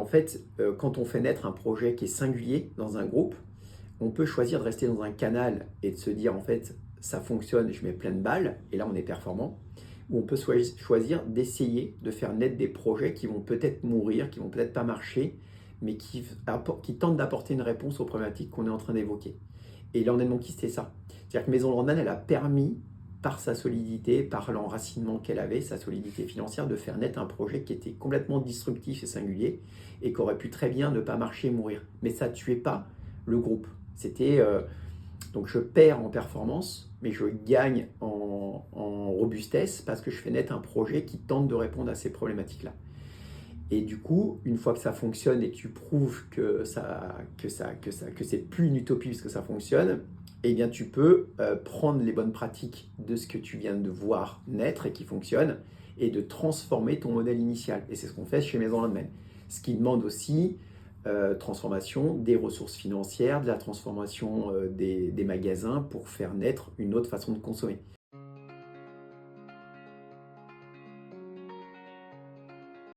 En fait, quand on fait naître un projet qui est singulier dans un groupe, on peut choisir de rester dans un canal et de se dire en fait ça fonctionne, je mets plein de balles et là on est performant. Ou on peut choisir d'essayer de faire naître des projets qui vont peut-être mourir, qui vont peut-être pas marcher, mais qui tentent d'apporter une réponse aux problématiques qu'on est en train d'évoquer. Et l'enraînement qui c'est ça. C'est-à-dire que Maison Landman, elle a permis, par sa solidité, par l'enracinement qu'elle avait, sa solidité financière, de faire naître un projet qui était complètement disruptif et singulier et qui aurait pu très bien ne pas marcher et mourir. Mais ça ne tuait pas le groupe. Donc je perds en performance, mais je gagne en robustesse parce que je fais naître un projet qui tente de répondre à ces problématiques-là. Et du coup, une fois que ça fonctionne et que tu prouves que c'est plus une utopie puisque ça fonctionne, eh bien tu peux prendre les bonnes pratiques de ce que tu viens de voir naître et qui fonctionne et de transformer ton modèle initial. Et c'est ce qu'on fait chez Maison Landman. Ce qui demande aussi transformation des ressources financières, de la transformation des magasins pour faire naître une autre façon de consommer.